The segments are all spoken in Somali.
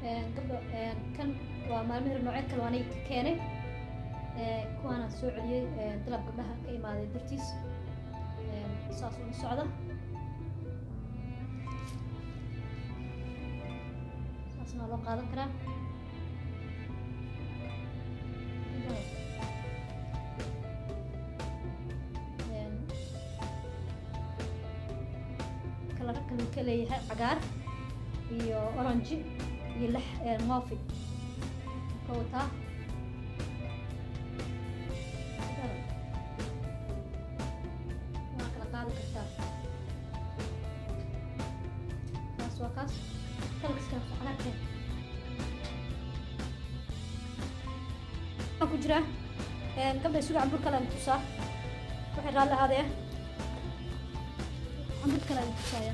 قبل كان ومالمهر نوعين كلواني كاني كوانا سوعلي دلب قبلها كي ما درتيس صاصون السعودة صاصنا لو قادم كرا كلي عقار iyo orange iyo lix moofi kowta waa kala qaadi kartaa kaas waa kaas kalkiska cagaarkeen waxaa ku jira gabdha isugu cambur kale aan tusaa waxay raalli ahaadee cambur kale aan tusaaya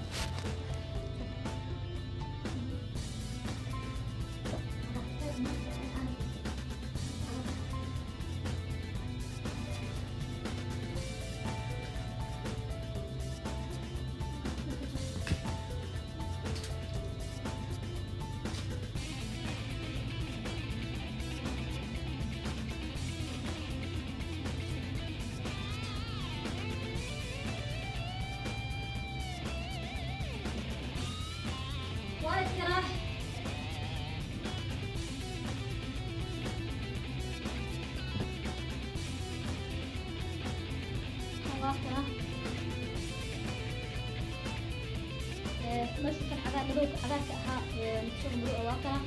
ماشي كان عقار مدوك عقار كأها مكسور مدوك أواكرة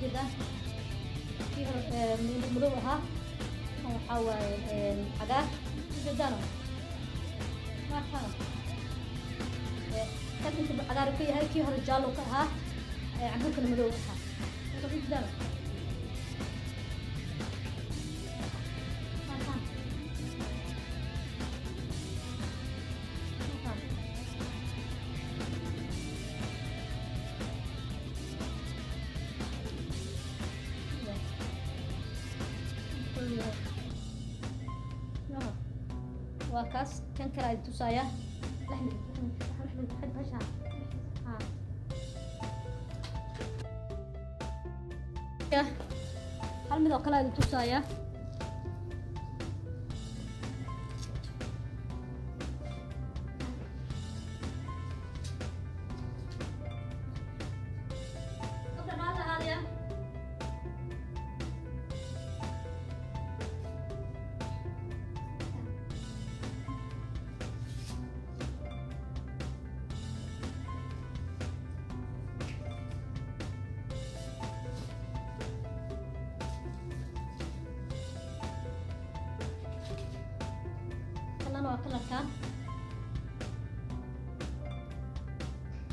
جدا فيها مدوكها وحاول عقار جدانه ما كان كنت عقار كي هاي كي هالرجال وكها عقولك المدوحة طبيعي جدا وكاس كان كراي تسايا لحم حد بشع هل مدو كلا تسايا كلر كان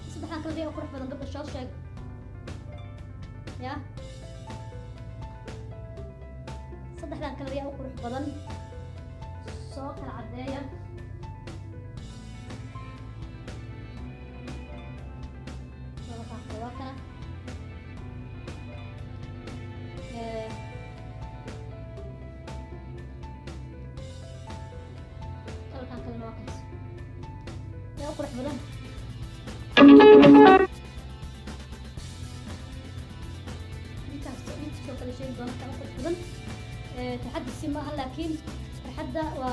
صباحا كلبي أقرح بدن قبل الشاش شيء يا صباحا كلبي أقرح بدن سوق العداية صباحا كلواكنا أقرح بدن كل شيء بدن أقرح بدن تحدي السماء لكن تحدى و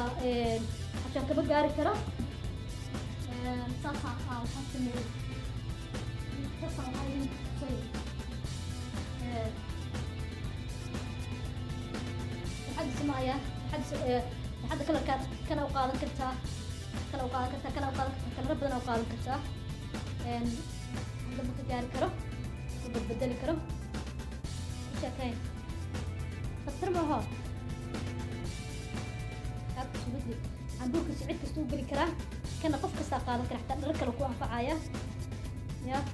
عشان كبر جاري ترى صح حتى من تصل هاي شيء تحدي السماء يا تحدي كل كان أوقات كرتها كلا وقال كرتا كلا وقال كلا ربنا وقال كرتا عندما تجاري كرو وبتبدل كرو إيش كاين خسر ما هو هذا شو بدي عندك سعيد كستو بري كرا كنا قف كسا قال كرا حتى نركل وكو أنفعايا يا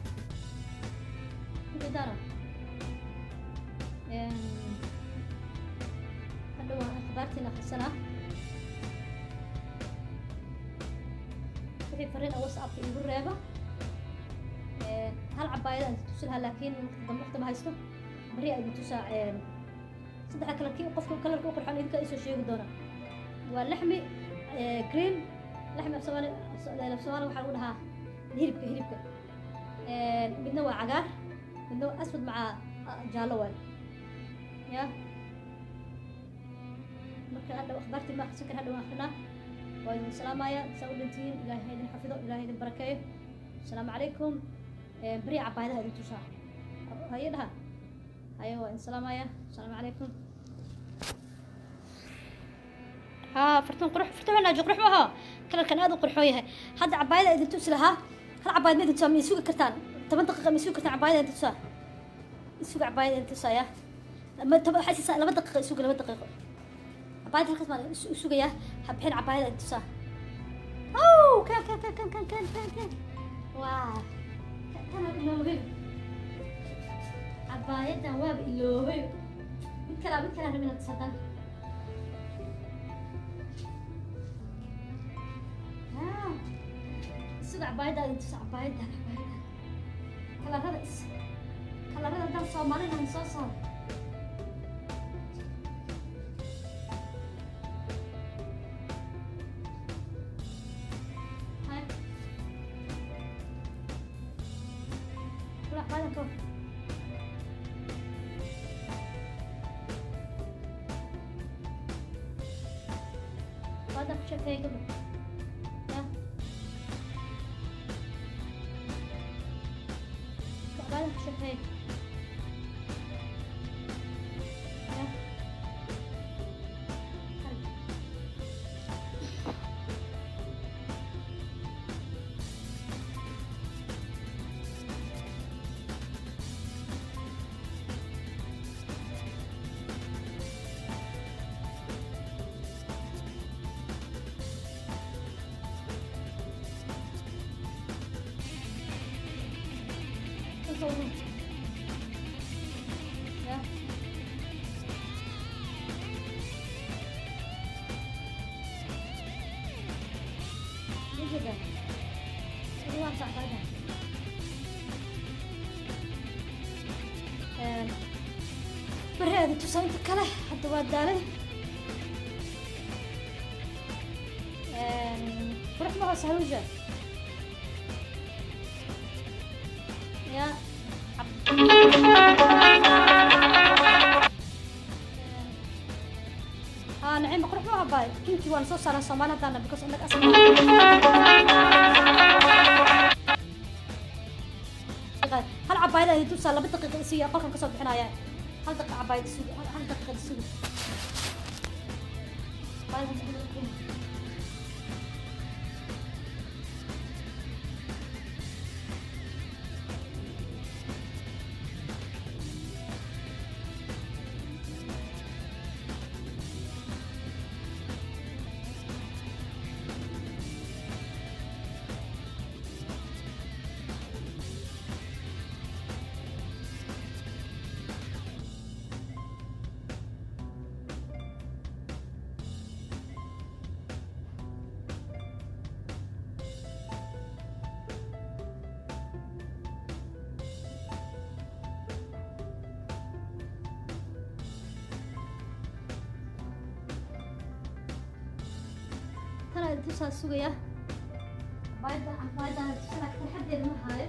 بدارا هذا هو أخبارتنا في السنة wixii fariin oo WhatsApp igu reeba هل عباية أنت توصلها لكن وقت ما هيستو بريء أنت توصل صدق كلر كي وقف كلر كي وقرحان إذا كيسو شيء قدرنا واللحمي جرين لحمة بسواني وحنقولها هربك بدنا عقار بدنا أسود مع جالوان يا marka hadda akhbaartii ma xasan hadda waan akhrina waa idin salaamaya sawirtiin ilaahay idin xafido ilaahay idin barakeeyo assalaamu calaykum bari cabaayadaha idin tusaa hayadaha hayo waan salaamaya assalaamu calaykum ها فرتون قرح فرتون أنا جقرح معها كلا كان هذا قرحويها هذا عباية إذا تسلها هل عباية ما تسمى يسوق كرتان 8 دقيقة يسوق كرتان عباية إذا تسا يسوق عباية إذا تسا يا لما تبغى حاسس 2 دقيقة يسوق 2 دقيقة عباية هالكلام ما يسوق يا حبحين عباية إذا تسا أوه كان واو كان إلهي عباية دواب إلهي بالكلام من التصدق سيد عبايدة أنت عبايدة كلا هذا ده صومالي هم صوصا هاي كلا عبايدة كوف هذا شكله كده شوفي برهاد تصايد كله حتى ودالي بروح بقى سهوجة يا نعيم بروح بقى باي كنتي وانا صوص على صومالة دانا بكوس عندك أصلا هل عباية هي توصل لبض دقيقة سيئة قلقا كسو بحنايا هل دقيقة عباية السوق هل دقيقة السوق أنا توصل السوقية بايدا توصل أكثر حد يرمى هاي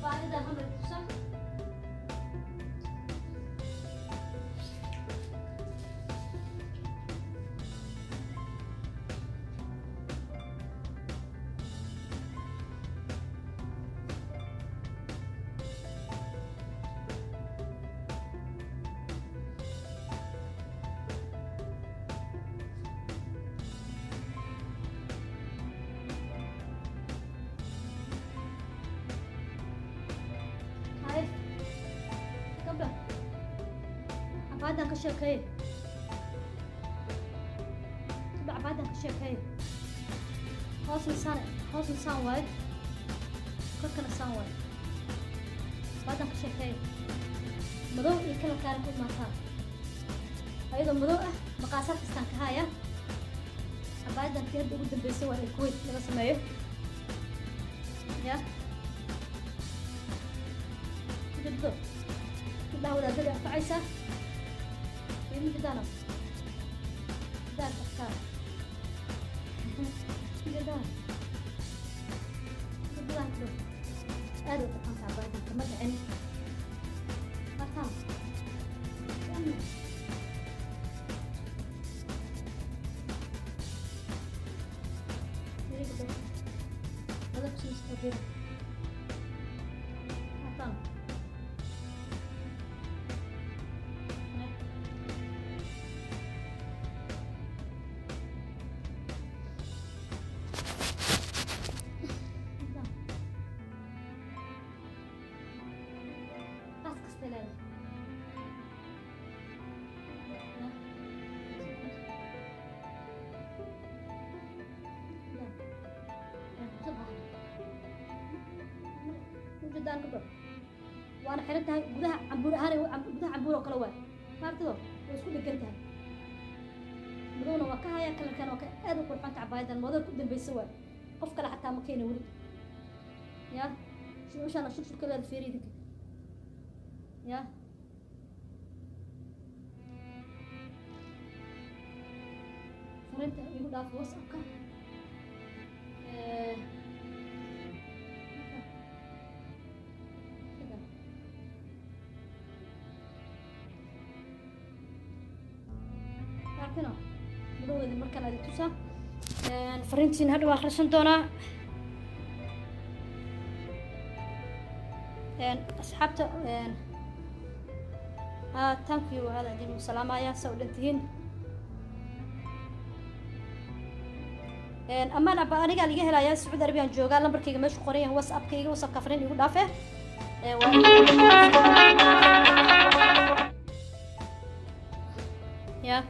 بايدا هم توصل عبادة كشكاية تبع عبادة كشكاية خاص إنسان وايد كل كان إنسان وايد بعدين كشفت مدو يكلا كان كل ما صار أيضا مدو مقاسات استنكهايا بعدين كده قدام بيسوي الكويت لما سمعيه يا جدو كده ولا دري فعيسى يمين كده ده تفكار كده كده أدو تفهم تعبان كمان عين ما تفهم هذا بس مستقبل ما تفهم جدان كبر وانا حيرتها gudaha cambuur ahaan gudaha cambuur oo kala waa maartado way isku dhigantay madowna waa ka haya kalarkan oo ka aad u qurxan taabaadan madar ku dambeysay waa qof kale xataa ma keenay wali ya sidoo shan shub kale fiiridinka ya فرنت يقول لا في وصفك كده بدو إذا مركنا هذه توسا فرنتين هذا آخر سنتونا أصحابته thank you هذا دي مسلامة يا سودتين أما أنا بقى نيجي هلا يا سعود أربيان جوجا لما بركي مش قريه واتساب كيجي واتساب كفرين يقول دافع يا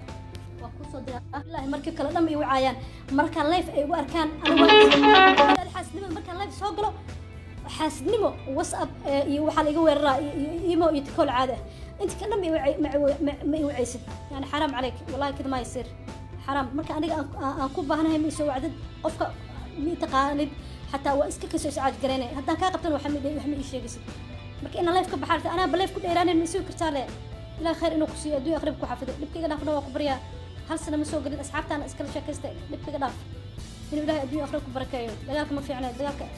والله مركي كلا دم يوعيان مركان لايف أي وأركان أنا الحاسنمو مركان لايف سوقله حاسنمو واتساب يوحل يجوا الرا يمو يتكل عادة أنت كلام ما يوعيسد يعني حرام عليك والله كذا ما يصير حرام مركا أنا أكون بهنا هم يسوي عدد قفك ميتقالب حتى واسك كسر ساعات قرينة هذا كاقبتن وحمي إيش يجلس مركا إن لايف كبحارة أنا بلايف كل إيران مسوي كرتالة لا خير إنه كسي أدوي أقربك حافظ نبكي قداف نوا قبريا هل سنة مسوي قريت أصحاب تانا إسكال شاكست نبكي قداف إنه لا أدوي أقربك بركايو دجالك ما في عنا دجالك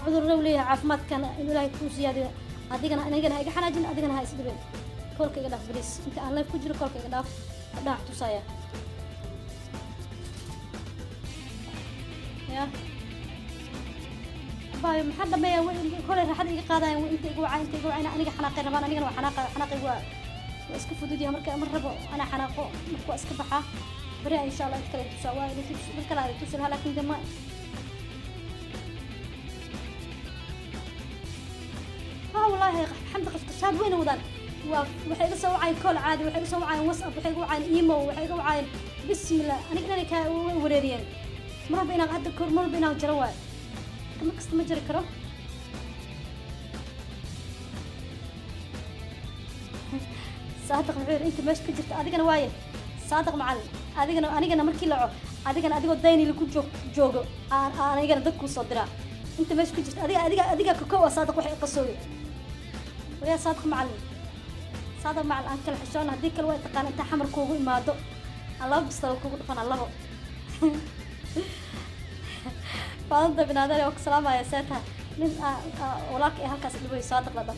عذر رولي عافمات كان إنه لا يكون زيادة أدينا هاي حناجين أدينا هاي سدبين كل كي قداف بريس أنت أنا لايف كجرو كل كي قداف dah tu saya ya باي محد ما كل حد يقاضي وانت يقول انا حناقي ربان انا حناقي واسك فدودي مرة انا حناقو مركو اسك بخا بري ان شاء الله تكلم سوا مركلا توصلها لكن دما والله الحمد لله قشاد وين ودان waxay iga soo wacay call caadi waxay iga soo wacay WhatsApp waxay iga wacay email waxay iga wacay bismillah aniga ka wareeriyeen marba inaan hadda kor marba inaan jaro waay kama kasta ma jari karo saadaq maxay inta meesh ka jirta adigana waaye saadaq macallin adigana anigana markii la cod adigana adigoo dayni lagu joogo anigana dadku soo dira inta meesh ka jirta adiga ka koow saadaq waxay qasooy ويا صادق معلم صادق مع الأنكل حشون هذيك الوقت كان أنت حمر كوجو مادو الله بستوى كوجو فن الله فأنت بنادر يوك سلامة يا ساتها من ولاك إيه هالكاس اللي بي صادق لده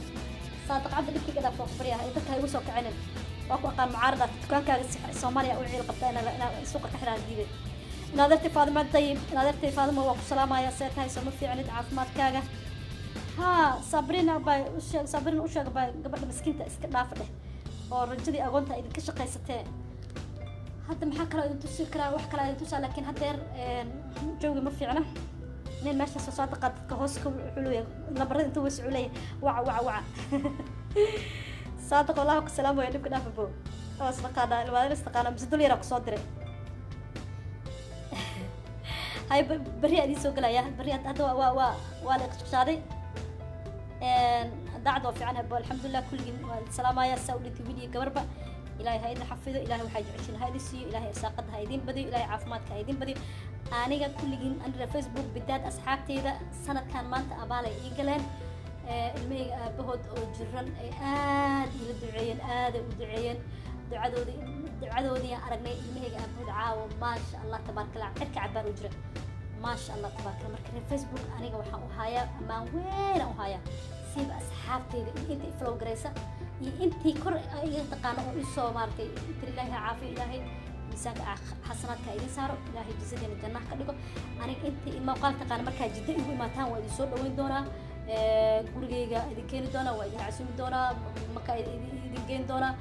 صادق عبد اللي كده فوق بريها إذا كان يوسوك عنن وأكو كان معارضة كان الصومالية أو عيل قبطة أنا سوق كحرة جديدة نادرتي فاطمة طيب نادرتي فاطمة وأكو سلامة يا ساتها يسمى في عند عافمات كاجا ها صابرين باي صابرين وشاق باي قبل مسكينة إسكنافة oo rajadii aqoonta idin ka shaqaysatay hadda maxaa kale idin tusi karaa wax kale idin tusaa laakiin hadeer joogi ma fiicna nin meesha soo saadqa dadka hoos ka xuluya nabarada inta way suulay waca saadqa wallahu ka salaam way dibka dhaaf boo taas la qaada ilmaada istaqaana bis dul yara ku soo diray hay bari adii soo galaya bari hadda waa la iqshaaday دعد وفي عنها الحمد لله كل السلام يا ساولي تبيني قبربة إلهي هايدين حفظه إلهي وحاجة عشان هايدي السيو إلهي ساقط هايدين بدي إلهي عافماتك هايدين بدي أنا كل جين أنا فيسبوك بدات أصحابتي إذا سنة كان مانت أبالي إيجلين المي بهود وجرن إلى الدعيين ودعيين دعادودي أرجني المي بهود عاو ما شاء الله تبارك الله حركة عبار وجرة ما شاء الله تبارك الله مركز فيسبوك أنا وهايا ما وين وهايا سيب أصحابتي أنت فلو جريسة أنت كر يتقانوا إيشو مارتي تري الله عافية إلهي مساك حسنات كايدين صاروا إلهي جزيدين الجنة كلكم أنا أنت ما قال تقان مركز جدا يقول ما تان وادي صور وين دونا gurigayga idin keeni doona waa idin casuumi doonaa marka idin geyn doonaa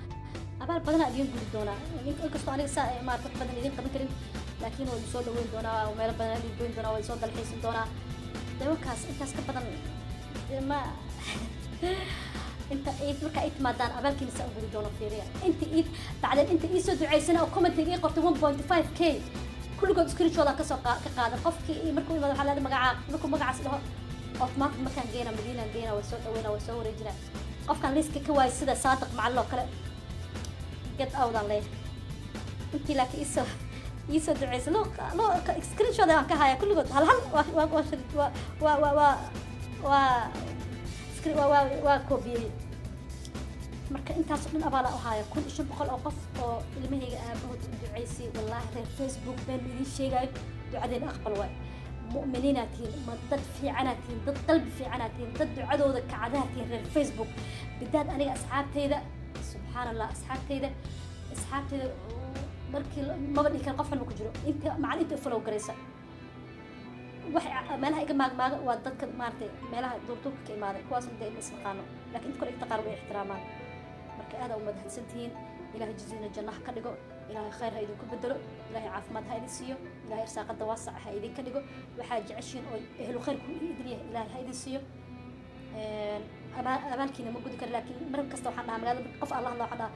abaal badan idin gudi doonaa inkastoo aniga saa maarta badan idin qaban karin laakiin waa soo dhaweyn doonaa meel badan idin goyn doonaa waa soo dalxiisin doonaa dawakaas intaas ka badan ma inta marka ay timaadaan abaalkiina saa u gudi doono fiiriya inta bacdan inta ii soo ducaysana oo commenting ii qortay 1.5k kulligood screenshot ka soo ka qaadan qofkii markuu imaado waxa la magaca magacaas dhaho أوتوماتيك مكان جينا مدينة جينا وسوي رجنا قف كان ليسك كواي سيدا صادق مع الله كلا قد أوضا ليه أنت لك يسو دعيس لو سكرين شو ده كهاي كله قد هل و كوبي marka intaas dhan abaala u haya kun isha boqol oo qof oo ilmahayga aabahood u duceysay wallahi reer Facebook been idin sheegay ducadeen aqbal waay مؤمنيناتين ضد في عناتين ضد قلب في عناتين ضد عدو ذا كعداتين في الفيسبوك بالذات أنا أصحابتي ذا سبحان الله أصحابتي ذا بركي ما بدي كان قفل مكجرو أنت مع أنت فلو قريسة ما لها إجماع ما وضدك مارتي ما لها دورتك كإمارة كواس من دائما سقانو لكن أنت كل اقتقار باحترامان بركي هذا ومدهن سنتين إلهي جزينا الجنة كدقو إلهي خير هايدين كبدلو إلهي عافمات هايدين سيو إلهي إرساق الدواسع هايدين كدقو وحاجة عشين أو إهلو خير كل إدريه إلهي هايدين سيو أمالكينا موجود كر لكن مرم كستو حنا مقال قف الله حنا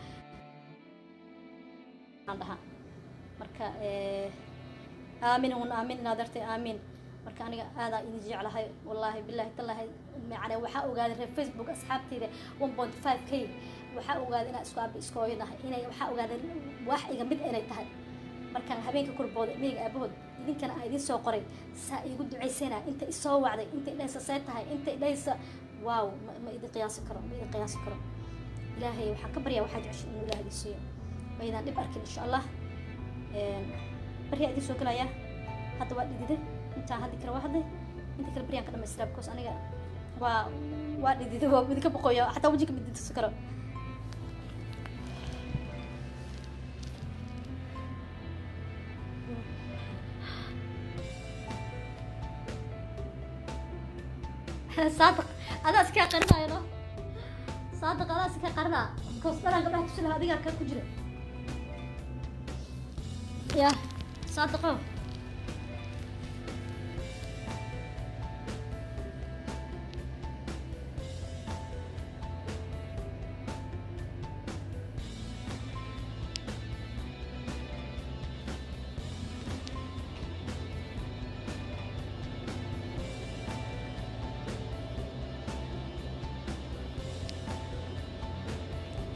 عندها مركا آمين آمين نادرتي آمين marka aniga aada idin jeclahay wallahi billahi tallahi macana waxa ogaad Facebook asxaabtayda 1.5k waxa ogaad inaa isku abi iskooyadahay inay waxa ogaadeen wax iga mid inay tahay markaan habeenka kurbooda miyiga aabahood idinkana ay idin soo qoray saa igu duceysana inta isoo wacday inta idaysa say tahay inta idaysa waaw ma idin qiyaasi karo ilaahay waxa ka baryaa waxa jeceshay inuu ilaahay siiyo baydan dib arkin insha Allah bariya idin soo galaya hadda waa dhidide inta hadii kala waxday inta kala bariyan ka dhameystay because aniga waa dhidide waa midka boqoyo hatta wajiga mid inta sakaro صادق هذا سكا قرنا يلا صادق هذا سكا قرنا كوسترا قبل تشيل هذه كان كجري يا صادق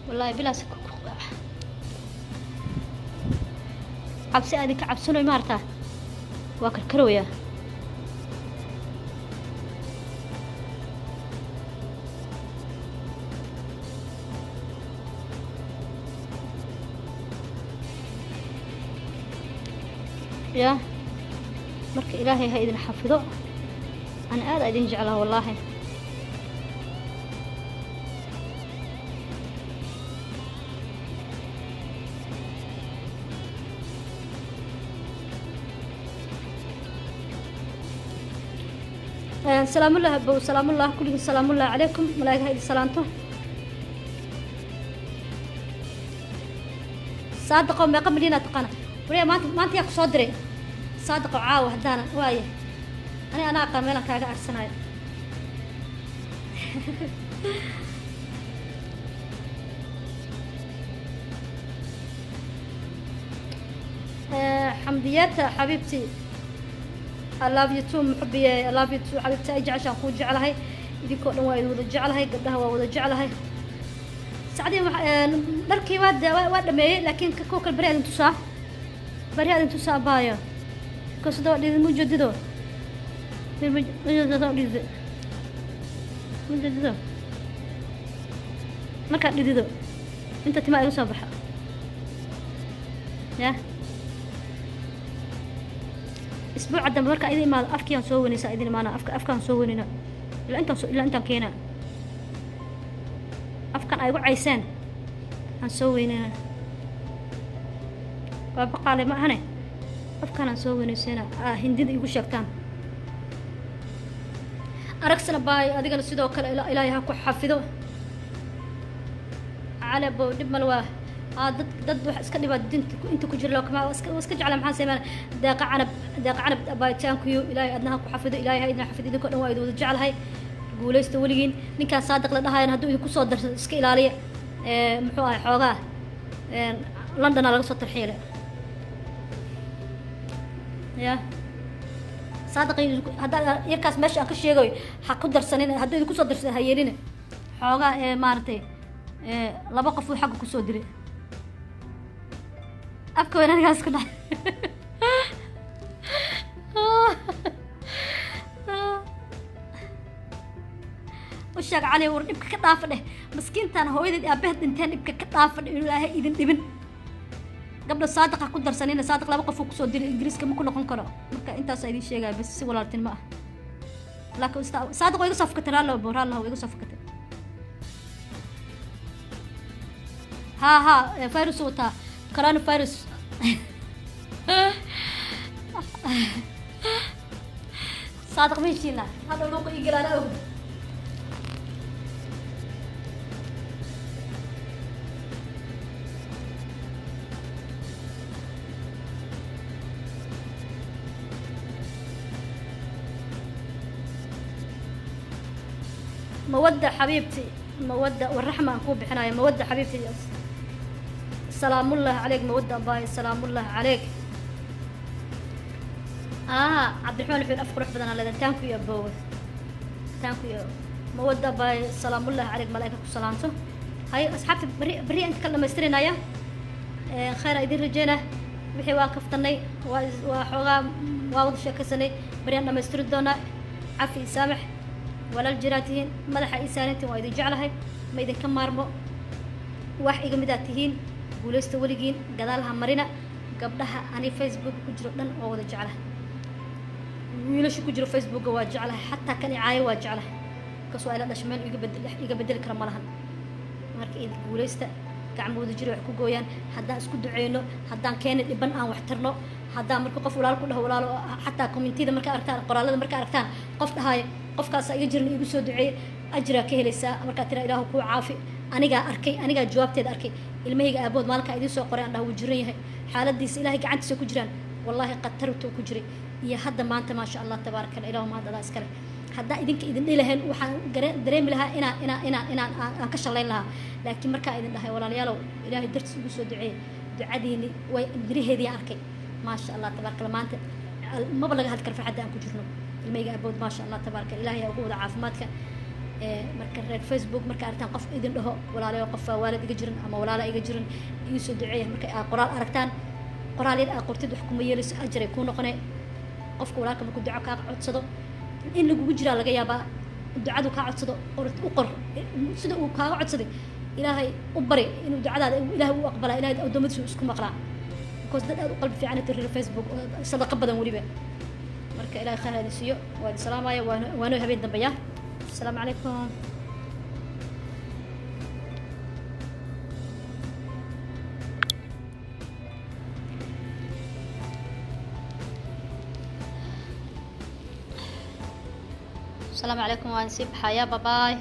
والله بلا عبسي هذه كعبسوني مارتا واكل كرويا يا مرك إلهي هاي حفظه أنا أدين جعلها والله سلام الله أبو سلام الله كلكم سلام الله عليكم ملاك هاي سلامته صادقوا ما قبل لنا تقنا وريا ما أنت ياك صدري صادقوا عاوة هدانا وايه أنا أقام لك هذا السنة حمديات حبيبتي I love you too محبي I love you too حبيبتي أجي عشان خوجي على هاي idinkoo dhan waa idin wada jeclahay gabdhaha waa wada jeclahay sacdii dharkii waa dhameeyey laakiin kuwa kale bari adin tusaa baayo kasada waa dhidid mujadido markaad dhidido inta timaa iga soo baxa ya isbuuca dambe markaa idin imaado afkiiaan soo weynaysaa idin imaana afkaan soo weynayna ilaa intaan keenaa afkan ay igu cayseen aan soo weynayna waa baqaale ma ahane afkaan aan soo weynaysayna hindida igu sheegtaan aragsana baay adigana sidoo kale ilaahay ha ku xafido calabo dhib mal waa dad wax iska dhibaa dinta inta ku jira kama iska jecla maxaan sameeyay deeqa canab baaytaanku ilaahay adnaha ku xafido ilaahay ha idin xafido idinkoo dhan waa idin wada jeclahay guulaysta weligiin ninkaan saadiq la dhahayana hadduu idinku soo darsado iska ilaaliya muxuu ahay xoogaa londona laga soo tarxiile ya saadiq haddaa yarkaas meesha aan ka sheegayo ha ku darsanin hadduu idinku soo darsado ha yeelina xoogaa maaragtay laba qof uu xagga kusoo diray afka weyn anigaas ku dhahay u sheeg cali war dhibka ka dhaafa dheh maskiintaan hooyadeed aabaheed dhinteen dhibka ka dhaafa dheh inuu ilaahay idin dhibin gabdha saadiq ha ku darsanina saadiq laba qof uu kusoo diray ingiriiska ma ku noqon karo marka intaasaa idin sheegaya bas si walaaltin ma ah laakiin saadiq waa iga soo fakatay raallah waa iga soo fakatay ها فيروس وتا كورونا فيروس صادق مشينا هذا لوق يقرا له مودة حبيبتي مودة والرحمة أكون بحناية مودة حبيبتي سلام الله عليك مودة باي سلام الله عليك عبد الرحمن في الأفق روح بدنا لذا تانكو يا بوث تانكو يا مودة باي سلام الله عليك ملائكة وسلامته هاي أصحابي بريء أنت كلمة استرينا يا خير إذن رجينا وحي واقف تني وحوغا واوض شاكسني بريء أنما استردونا عفي سامح ولا الجراتين مدح إنسانتي وإذا جعلها ما إذا كم مارمو واحد إجمداتهين guulaysta weligiin gadaalha marina gabdhaha ani facebook ku jiro dhan oo wada jeclahay wiilasha ku jiro facebook waa jeclahay xataa kan caayo waa jeclahay kasoo ila dhashmeel iga bedeli kara malahan marka id guulaysta gacmooda jiro wax ku gooyaan haddaan isku duceyno haddaan keena dhiban aan wax tirno haddaan marka qof walaal ku dhaho walaalo xataa community-da marka aragtaan qoraalada marka aragtaan qof dhahay qofkaas iga jirin igu soo duceeyay ajra ka helaysaa marka tira ilaahu ku caafi aniga jawaabteeda arkay ilmahayga aabood maalinka idin soo qoray aan dhaho jiran yahay xaaladiisa ilaahay gacantiisa ku jiraan wallahi qatartu ku jiray iyo hadda maanta ma sha Allah tabaaraka ilaahu ma hadda iskale hadda idinka idin dhilahayn waxaan dareemi lahaa inaan aan ka shaqayn lahaa laakiin marka idin dhahay walaalayaal ilaahay dartiis ugu soo duceeyay ducadiini way diriheedii arkay ma sha Allah tabaaraka maanta ma laga had karfa hadda aan ku jirno ilmahayga aabood ma sha Allah tabaaraka ilaahay ugu wada caafimaadka marka reer facebook marka aragtaan qof idin dhaho walaalayo qof waalid iga jirin ama walaala iga jirin iyo soo duceeya marka qoraal aragtaan qoraal yar qortid wax kuma yeelayso ajray ku noqonay qofka walaalka markuu duco ka codsado in lagu jiraa laga yaabaa ducadu ka codsado u qor sida uu kaaga codsaday ilaahay u bari inuu ducadaada ilaahay u aqbala ilaahay adoomadiisu isku maqlaa because dad aad u qalbi fiican inta reer facebook sadaqa badan waliba marka ilaahay khayr hadi siiyo waa salaamaya waana habeen dambeeya السلام عليكم السلام عليكم وانسيب حياة باي